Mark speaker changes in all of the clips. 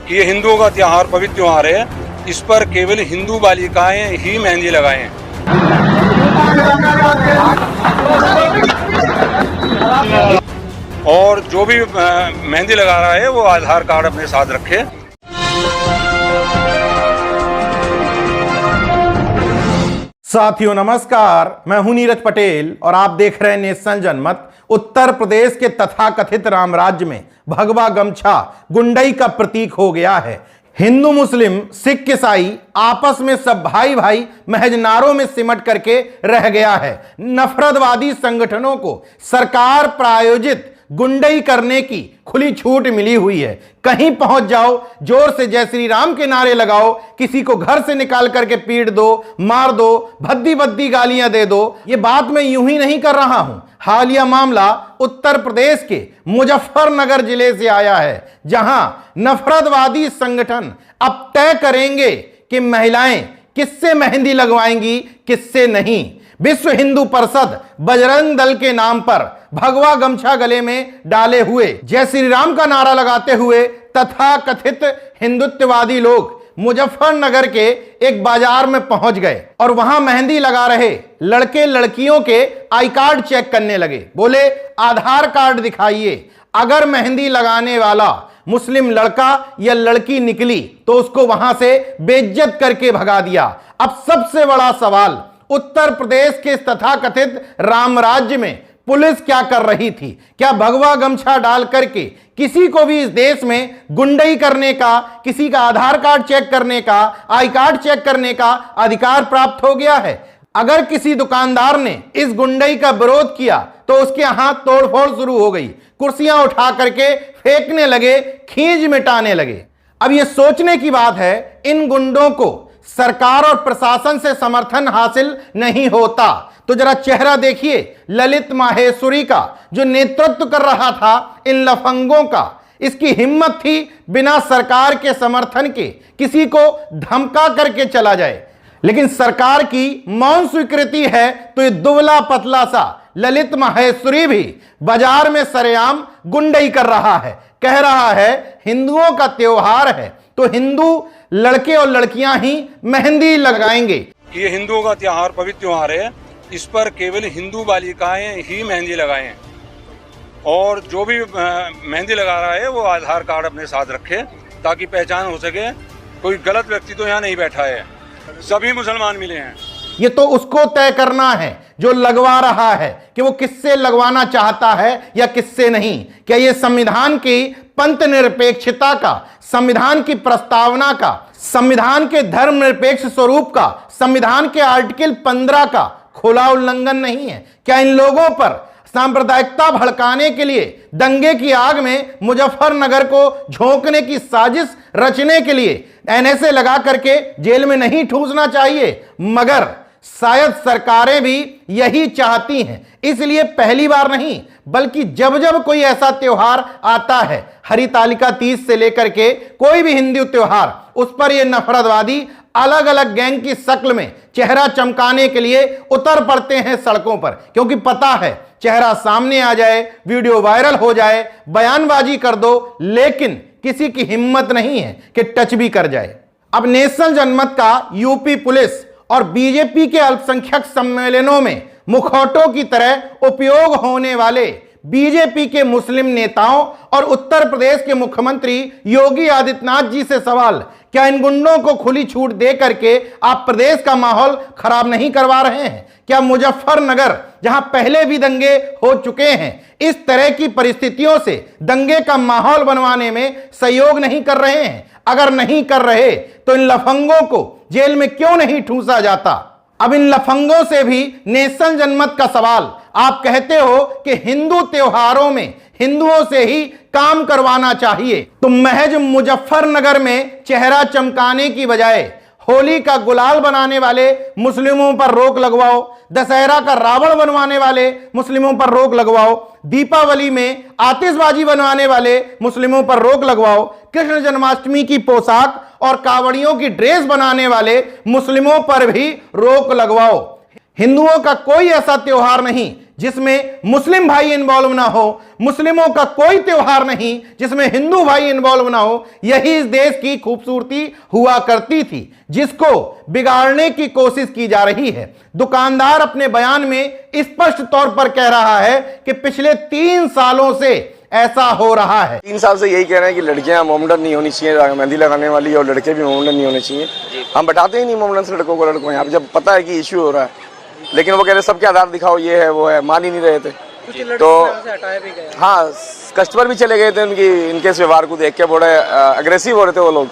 Speaker 1: कि ये हिंदुओं का त्योहार, पवित्र त्योहार है, इस पर केवल हिंदू बालिकाएं ही मेहंदी लगाएं। और जो भी मेहंदी लगा रहा है वो आधार कार्ड अपने साथ रखे।
Speaker 2: साथियों नमस्कार, मैं हूं नीरज पटेल और आप देख रहे हैं नेशनल जनमत। उत्तर प्रदेश के तथाकथित राम राज्य में भगवा गमछा गुंडई का प्रतीक हो गया है। हिंदू, मुस्लिम, सिख, ईसाई आपस में सब भाई भाई महज नारों में सिमट करके रह गया है। नफरतवादी संगठनों को सरकार प्रायोजित गुंडई करने की खुली छूट मिली हुई है। कहीं पहुंच जाओ, जोर से जय श्री राम के नारे लगाओ, किसी को घर से निकाल करके पीट दो, मार दो, भद्दी भद्दी गालियां दे दो। ये बात मैं यूं ही नहीं कर रहा हूं। हालिया मामला उत्तर प्रदेश के मुजफ्फरनगर जिले से आया है, जहां नफरतवादी संगठन अब तय करेंगे कि महिलाएं किससे मेहंदी लगवाएंगी, किससे नहीं। विश्व हिंदू परिषद बजरंग दल के नाम पर भगवा गमछा गले में डाले हुए जय श्री राम का नारा लगाते हुए तथा कथित हिंदुत्ववादी लोग मुजफ्फरनगर के एक बाजार में पहुंच गए और वहां मेहंदी लगा रहे लड़के लड़कियों के आई कार्ड चेक करने लगे। बोले आधार कार्ड दिखाइए। अगर मेहंदी लगाने वाला मुस्लिम लड़का या लड़की निकली तो उसको वहां से बेइज्जत करके भगा दिया। अब सबसे बड़ा सवाल, उत्तर प्रदेश के तथाकथित राम राज्य में पुलिस क्या कर रही थी? क्या भगवा गमछा डाल करके किसी को भी इस देश में गुंडई करने का, किसी का आधार कार्ड चेक करने का, आई कार्ड चेक करने का अधिकार प्राप्त हो गया है? अगर किसी दुकानदार ने इस गुंडई का विरोध किया तो उसके हाथ तोड़फोड़ शुरू हो गई, कुर्सियां उठा करके फेंकने लगे, खींच मिटाने लगे। अब यह सोचने की बात है, इन गुंडों को सरकार और प्रशासन से समर्थन हासिल नहीं होता तो जरा चेहरा देखिए ललित माहेश्वरी का, जो नेतृत्व कर रहा था इन लफंगों का। इसकी हिम्मत थी बिना सरकार के समर्थन के किसी को धमका करके चला जाए, लेकिन सरकार की मौन स्वीकृति है तो ये दुबला पतला सा ललित माहेश्वरी भी बाजार में सरेआम गुंडई कर रहा है। कह रहा है हिंदुओं का त्योहार है तो हिंदू लड़के और लड़कियां ही मेहंदी लगाएंगे।
Speaker 3: ये हिंदुओं का त्योहार, पवित्र त्योहार है, इस पर केवल हिंदू बालिकाएं ही मेहंदी लगाएं। और जो भी मेहंदी लगा रहा है वो आधार कार्ड अपने साथ रखे ताकि पहचान हो सके। कोई गलत व्यक्ति तो यहाँ नहीं बैठा है, सभी मुसलमान मिले हैं।
Speaker 2: ये तो उसको तय करना है जो लगवा रहा है कि वो किससे लगवाना चाहता है या किससे नहीं। क्या ये संविधान की पंथ निरपेक्षता का, संविधान की प्रस्तावना का, संविधान के धर्मनिरपेक्ष स्वरूप का, संविधान के आर्टिकल 15 का खुला उल्लंघन नहीं है? क्या इन लोगों पर सांप्रदायिकता भड़काने के लिए दंगे की आग में मुजफ्फरनगर को झोंकने की साजिश रचने के लिए एनएसए लगा करके जेल में नहीं ठूंसना चाहिए? मगर शायद सरकारें भी यही चाहती हैं, इसलिए पहली बार नहीं बल्कि जब जब कोई ऐसा त्योहार आता है, हरितालिका तीज से लेकर के कोई भी हिंदू त्योहार, उस पर ये नफरतवादी अलग अलग गैंग की शक्ल में चेहरा चमकाने के लिए उतर पड़ते हैं सड़कों पर, क्योंकि पता है चेहरा सामने आ जाए, वीडियो वायरल हो जाए, बयानबाजी कर दो, लेकिन किसी की हिम्मत नहीं है कि टच भी कर जाए। अब नेशनल जनमत का यूपी पुलिस और बीजेपी के अल्पसंख्यक सम्मेलनों में मुखौटों की तरह उपयोग होने वाले बीजेपी के मुस्लिम नेताओं और उत्तर प्रदेश के मुख्यमंत्री योगी आदित्यनाथ जी से सवाल, क्या इन गुंडों को खुली छूट दे करके आप प्रदेश का माहौल खराब नहीं करवा रहे हैं? क्या मुजफ्फरनगर, जहां पहले भी दंगे हो चुके हैं, इस तरह की परिस्थितियों से दंगे का माहौल बनवाने में सहयोग नहीं कर रहे हैं? अगर नहीं कर रहे तो इन लफंगों को जेल में क्यों नहीं ठूंसा जाता? अब इन लफंगों से भी नेशनल जनमत का सवाल, आप कहते हो कि हिंदू त्योहारों में हिंदुओं से ही काम करवाना चाहिए, तो महज मुजफ्फरनगर में चेहरा चमकाने की बजाय होली का गुलाल बनाने वाले मुस्लिमों पर रोक लगवाओ, दशहरा का रावण बनवाने वाले मुस्लिमों पर रोक लगवाओ, दीपावली में आतिशबाजी बनवाने वाले मुस्लिमों पर रोक लगवाओ, कृष्ण जन्माष्टमी की पोशाक और कावड़ियों की ड्रेस बनाने वाले मुस्लिमों पर भी रोक लगवाओ। हिंदुओं का कोई ऐसा त्योहार नहीं जिसमें मुस्लिम भाई इन्वॉल्व ना हो, मुस्लिमों का कोई त्योहार नहीं जिसमें हिंदू भाई इन्वॉल्व ना हो, यही इस देश की खूबसूरती हुआ करती थी, जिसको बिगाड़ने की कोशिश की जा रही है। दुकानदार अपने बयान में स्पष्ट तौर पर कह रहा है कि पिछले 3 सालों से ऐसा हो रहा है।
Speaker 4: 3 साल से यही कह रहे हैं कि लड़कियां मोमडन नहीं होनी चाहिए मेहंदी लगाने वाली, और लड़के भी मोमडन नहीं होने चाहिए। हम बैठाते ही नहीं मोमडन से लड़कों को, लड़कों यहाँ पे जब पता है कि इश्यू हो रहा है, लेकिन वो कह रहे सबके आधार दिखाओ, ये है वो है, मान ही नहीं रहे थे। तो हाँ, कस्टमर भी चले गए थे उनकी, इनके इस व्यवहार को देख के बड़े अग्रेसिव हो रहे थे वो लोग।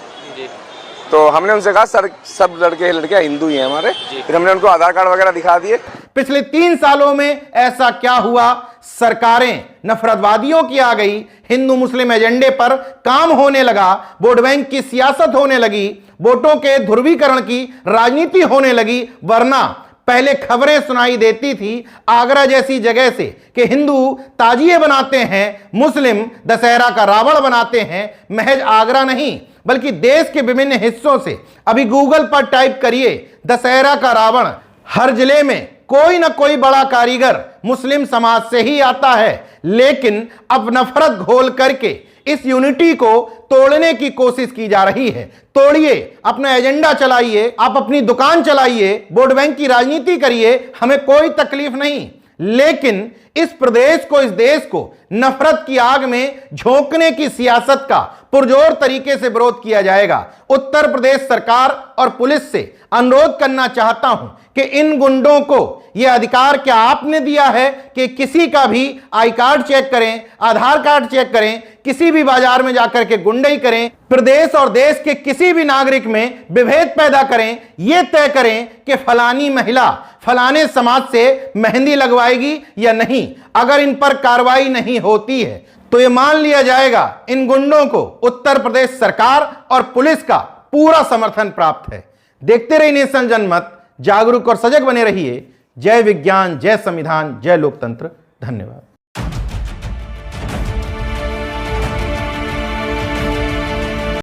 Speaker 4: तो हमने उनसे कहा सर सब लड़के लड़कियां हिंदू ही हैं हमारे, फिर हमने उनको आधार कार्ड वगैरह दिखा दिए।
Speaker 2: पिछले 3 सालों में ऐसा क्या हुआ? सरकारें नफरतवादियों की आ गई, हिंदू मुस्लिम एजेंडे पर काम होने लगा, वोट बैंक की सियासत होने लगी, वोटों के ध्रुवीकरण की राजनीति होने लगी। वरना पहले खबरें सुनाई देती थी आगरा जैसी जगह से कि हिंदू ताजिए बनाते हैं, मुस्लिम दशहरा का रावण बनाते हैं। महज आगरा नहीं बल्कि देश के विभिन्न हिस्सों से, अभी गूगल पर टाइप करिए दशहरा का रावण, हर जिले में कोई ना कोई बड़ा कारीगर मुस्लिम समाज से ही आता है। लेकिन अब नफरत घोल करके इस यूनिटी को तोड़ने की कोशिश की जा रही है। तोड़िए, अपना एजेंडा चलाइए, आप अपनी दुकान चलाइए, वोट बैंक की राजनीति करिए, हमें कोई तकलीफ नहीं। लेकिन इस प्रदेश को, इस देश को नफरत की आग में झोंकने की सियासत का पुरजोर तरीके से विरोध किया जाएगा। उत्तर प्रदेश सरकार और पुलिस से अनुरोध करना चाहता हूं कि इन गुंडों को यह अधिकार क्या आपने दिया है कि किसी का भी आई कार्ड चेक करें, आधार कार्ड चेक करें, किसी भी बाजार में जाकर के गुंडई करें, प्रदेश और देश के किसी भी नागरिक में विभेद पैदा करें, यह तय करें कि फलानी महिला फलाने समाज से मेहंदी लगवाएगी या नहीं। अगर इन पर कार्रवाई नहीं होती है तो यह मान लिया जाएगा इन गुंडों को उत्तर प्रदेश सरकार और पुलिस का पूरा समर्थन प्राप्त है। देखते रहिए नेशन जनमत, जागरूक और सजग बने रहिए। जय विज्ञान, जय संविधान, जय लोकतंत्र। धन्यवाद।